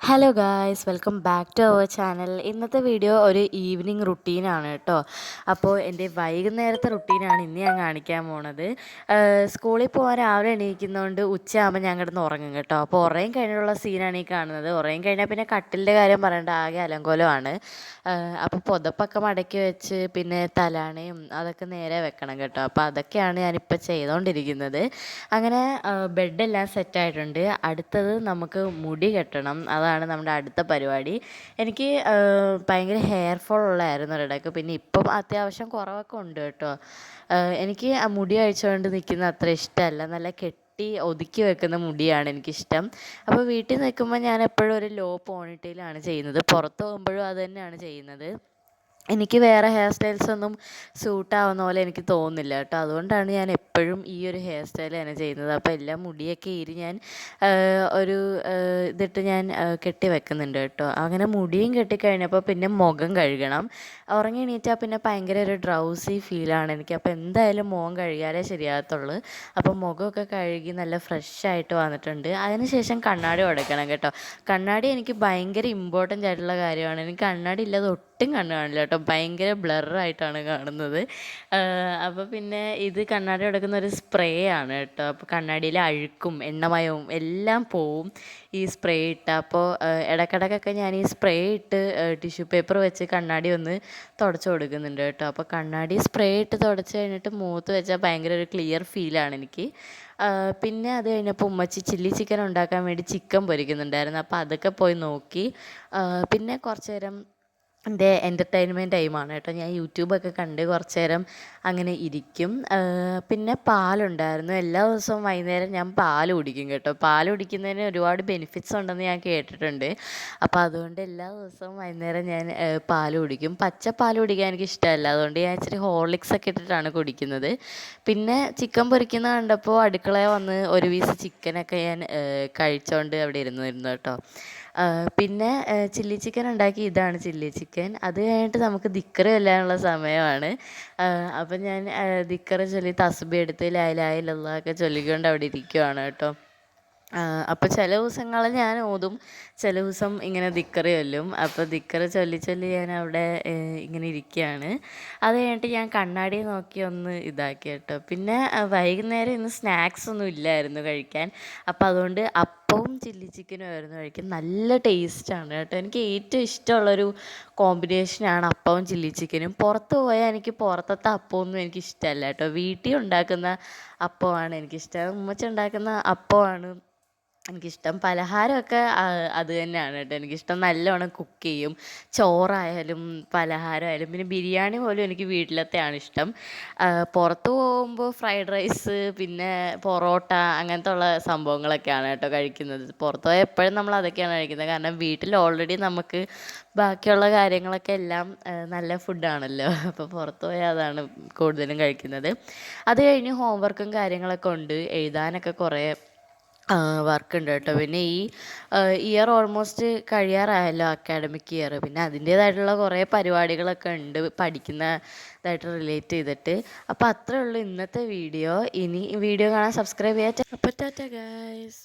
Hello guys, welcome back to our channel. ഇന്നത്തെ video ഒരു evening റുട്ടീനാണ് കേട്ടോ. അപ്പോൾ എൻ്റെ വൈകുന്നേരത്തെ റുട്ടീനാണ് ഇന്ന് ഞാൻ കാണിക്കാൻ പോണത്. സ്കൂളിൽ പോകാൻ രാവിലെ എണീക്കുന്നതുകൊണ്ട് ഉച്ചയാകുമ്പോൾ ഞാൻ കിടന്ന് ഉറങ്ങും കേട്ടോ. അപ്പോൾ ഉറങ്ങി കഴിഞ്ഞുള്ള സീനാണ് ഈ കാണുന്നത്. ഉറങ്ങി കഴിഞ്ഞാൽ പിന്നെ കട്ടിലിൻ്റെ കാര്യം പറയേണ്ട, ആകെ അലങ്കോലമാണ്. അപ്പോൾ പുതപ്പൊക്കെ മടക്കി വെച്ച് പിന്നെ തലാണയും അതൊക്കെ നേരെ വെക്കണം കേട്ടോ. അപ്പോൾ അതൊക്കെയാണ് ഞാനിപ്പോൾ ചെയ്തുകൊണ്ടിരിക്കുന്നത്. അങ്ങനെ ബെഡെല്ലാം സെറ്റായിട്ടുണ്ട്. അടുത്തത് നമുക്ക് മുടി കെട്ടണം. അതാണ് നമ്മുടെ അടുത്ത പരിപാടി. എനിക്ക് ഭയങ്കര ഹെയർ ഫോൾ ഉള്ളതായിരുന്നു ഒരിടയ്ക്ക്. പിന്നെ ഇപ്പം അത്യാവശ്യം കുറവൊക്കെ ഉണ്ട് കേട്ടോ. എനിക്ക് ആ മുടി അഴിച്ചുകൊണ്ട് നിൽക്കുന്നത് അത്ര ഇഷ്ടമല്ല. നല്ല കെട്ടി ഒതുക്കി വെക്കുന്ന മുടിയാണ് എനിക്കിഷ്ടം. അപ്പോൾ വീട്ടിൽ നിൽക്കുമ്പോൾ ഞാൻ എപ്പോഴും ഒരു ലോ പോണിറ്റെയിലാണ് ചെയ്യുന്നത്. പുറത്ത് പോകുമ്പോഴും അത് തന്നെയാണ് ചെയ്യുന്നത്. എനിക്ക് വേറെ ഹെയർ സ്റ്റൈൽസ് ഒന്നും സൂട്ടാവുന്ന പോലെ എനിക്ക് തോന്നുന്നില്ല കേട്ടോ. അതുകൊണ്ടാണ് ഞാൻ എപ്പോഴും ഈ ഒരു ഹെയർ സ്റ്റൈൽ തന്നെ ചെയ്യുന്നത്. അപ്പോൾ എല്ലാം മുടിയൊക്കെ ഈരി ഞാൻ ഒരു ഇതിട്ട് ഞാൻ കെട്ടി വെക്കുന്നുണ്ട് കേട്ടോ. അങ്ങനെ മുടിയും കെട്ടിക്കഴിഞ്ഞപ്പോൾ പിന്നെ മുഖം കഴുകണം. ഉറങ്ങി എണീറ്റാൽ പിന്നെ ഭയങ്കര ഒരു ഡ്രൗസി ഫീലാണ് എനിക്ക്. അപ്പോൾ എന്തായാലും മുഖം കഴുകിയാലേ ശരിയാകത്തുള്ളൂ. അപ്പോൾ മുഖമൊക്കെ കഴുകി നല്ല ഫ്രഷ് ആയിട്ട് വന്നിട്ടുണ്ട്. അതിനുശേഷം കണ്ണാടി ഉടയ്ക്കണം കേട്ടോ. കണ്ണാടി എനിക്ക് ഭയങ്കര ഇമ്പോർട്ടൻ്റ് ആയിട്ടുള്ള കാര്യമാണ്. എനിക്ക് കണ്ണാടി ഇല്ലാതെ ഒട്ടും കണ്ണ് കാണില്ല കേട്ടോ. ഭയങ്കര ബ്ലറായിട്ടാണ് കാണുന്നത്. അപ്പോൾ പിന്നെ ഇത് കണ്ണാടി ഉടക്കുന്ന ഒരു സ്പ്രേ ആണ് കേട്ടോ. അപ്പോൾ കണ്ണാടിയിലെ അഴുക്കും എണ്ണമയവും എല്ലാം പോവും ഈ സ്പ്രേ ഇട്ട്. അപ്പോൾ ഇടയ്ക്കിടയ്ക്കൊക്കെ ഞാൻ ഈ സ്പ്രേ ഇട്ട് ടിഷ്യൂ പേപ്പർ വെച്ച് കണ്ണാടി ഒന്ന് തുടച്ച് കൊടുക്കുന്നുണ്ട് കേട്ടോ. അപ്പോൾ കണ്ണാടി സ്പ്രേ ഇട്ട് തുടച്ച് കഴിഞ്ഞിട്ട് മുഖത്ത് വെച്ചാൽ ഭയങ്കര ഒരു ക്ലിയർ ഫീലാണ് എനിക്ക്. പിന്നെ അത് കഴിഞ്ഞപ്പോൾ ഉമ്മച്ചി ചില്ലി ചിക്കൻ ഉണ്ടാക്കാൻ വേണ്ടി ചിക്കൻ പൊരിക്കുന്നുണ്ടായിരുന്നു. അപ്പോൾ അതൊക്കെ പോയി നോക്കി. പിന്നെ കുറച്ച് നേരം എൻ്റെ എൻ്റർടൈൻമെൻറ്റ് ടൈമാണ് കേട്ടോ. ഞാൻ യൂട്യൂബൊക്കെ കണ്ട് കുറച്ച് നേരം അങ്ങനെ ഇരിക്കും. പിന്നെ പാലുണ്ടായിരുന്നു. എല്ലാ ദിവസവും വൈകുന്നേരം ഞാൻ പാൽ കുടിക്കും കേട്ടോ. പാൽ കുടിക്കുന്നതിന് ഒരുപാട് ബെനിഫിറ്റ്സ് ഉണ്ടെന്ന് ഞാൻ കേട്ടിട്ടുണ്ട്. അപ്പോൾ അതുകൊണ്ട് എല്ലാ ദിവസവും വൈകുന്നേരം ഞാൻ പാൽ കുടിക്കും. പച്ച പാൽ കുടിക്കാൻ എനിക്ക് ഇഷ്ടമല്ല. അതുകൊണ്ട് ഞാൻ ഇച്ചിരി ഹോർലിക്സ് ഒക്കെ ഇട്ടിട്ടാണ് കുടിക്കുന്നത്. പിന്നെ ചിക്കൻ പൊരിക്കുന്നത് കണ്ടപ്പോൾ അടുക്കളയിൽ വന്ന് ഒരു പീസ് ചിക്കനൊക്കെ ഞാൻ കഴിച്ചുകൊണ്ട് അവിടെ ഇരുന്നു കേട്ടോ. പിന്നെ ചില്ലി ചിക്കൻ ഉണ്ടാക്കി. ഇതാണ് ചില്ലി ചിക്കൻ. അത് കഴിഞ്ഞിട്ട് നമുക്ക് ദിക്കറ് ചൊല്ലാനുള്ള സമയമാണ്. അപ്പം ഞാൻ ദിക്കറ് ചൊല്ലി തസ്ബീഹ് എടുത്ത് ലാ ഇലാഹ ഇല്ലല്ലാഹ് ഒക്കെ ചൊല്ലിക്കൊണ്ട് അവിടെ ഇരിക്കുവാണ് കേട്ടോ. അപ്പോൾ ചില ദിവസങ്ങളിൽ ഞാൻ ഓതും, ചില ദിവസം ഇങ്ങനെ ദിക്കറ് ചൊല്ലും. അപ്പോൾ ദിക്കറ് ചൊല്ലി ചൊല്ലി ഞാൻ അവിടെ ഇങ്ങനെ ഇരിക്കുകയാണ്. അത് കഴിഞ്ഞിട്ട് ഞാൻ കണ്ണാടി നോക്കി ഒന്ന് ഇതാക്കി കേട്ടോ. പിന്നെ വൈകുന്നേരം ഇന്ന് സ്നാക്സ് ഒന്നും ഇല്ലായിരുന്നു കഴിക്കാൻ. അപ്പോൾ അതുകൊണ്ട് അപ്പവും ചില്ലി ചിക്കനും ആയിരുന്നു കഴിക്കാൻ. നല്ല ടേസ്റ്റാണ് കേട്ടോ. എനിക്ക് ഏറ്റവും ഇഷ്ടമുള്ളൊരു കോമ്പിനേഷനാണ് അപ്പവും ചില്ലി ചിക്കനും. പുറത്ത് പോയാൽ എനിക്ക് പുറത്തത്തെ അപ്പമൊന്നും എനിക്ക് ഇഷ്ടമല്ല കേട്ടോ. വീട്ടിൽ ഉണ്ടാക്കുന്ന അപ്പമാണ് എനിക്കിഷ്ടം. ഉമ്മച്ചി ഉണ്ടാക്കുന്ന അപ്പമാണ് എനിക്കിഷ്ടം. പലഹാരമൊക്കെ അത് തന്നെയാണ് കേട്ടോ എനിക്കിഷ്ടം. നല്ലോണം കുക്ക് ചെയ്യും. ചോറായാലും പലഹാരമായാലും പിന്നെ ബിരിയാണി പോലും എനിക്ക് വീട്ടിലത്തെയാണ് ഇഷ്ടം. പുറത്ത് പോകുമ്പോൾ ഫ്രൈഡ് റൈസ് പിന്നെ പൊറോട്ട അങ്ങനത്തെ ഉള്ള സംഭവങ്ങളൊക്കെയാണ് കേട്ടോ കഴിക്കുന്നത്. പുറത്ത് പോയാൽ എപ്പോഴും നമ്മൾ അതൊക്കെയാണ് കഴിക്കുന്നത്. കാരണം വീട്ടിൽ ഓൾറെഡി നമുക്ക് ബാക്കിയുള്ള കാര്യങ്ങളൊക്കെ എല്ലാം നല്ല ഫുഡാണല്ലോ. അപ്പോൾ പുറത്ത് പോയാൽ അതാണ് കൂടുതലും കഴിക്കുന്നത്. അത് കഴിഞ്ഞ് ഹോംവർക്കും കാര്യങ്ങളൊക്കെ ഉണ്ട്. എഴുതാനൊക്കെ കുറേ വർക്ക് ഉണ്ട് കേട്ടോ. പിന്നെ ഈ ഇയർ ഓൾമോസ്റ്റ് കഴിയാറായല്ലോ, അക്കാഡമിക് ഇയർ. പിന്നെ അതിൻ്റേതായിട്ടുള്ള കുറേ പരിപാടികളൊക്കെ ഉണ്ട് പഠിക്കുന്നതായിട്ട് റിലേറ്റ് ചെയ്തിട്ട്. അപ്പോൾ അത്രേ ഉള്ളൂ ഇന്നത്തെ വീഡിയോ. ഇനി വീഡിയോ കാണാൻ സബ്സ്ക്രൈബ് ചെയ്യാം. അപ്പോൾ ടാറ്റാ ഗൈസ്.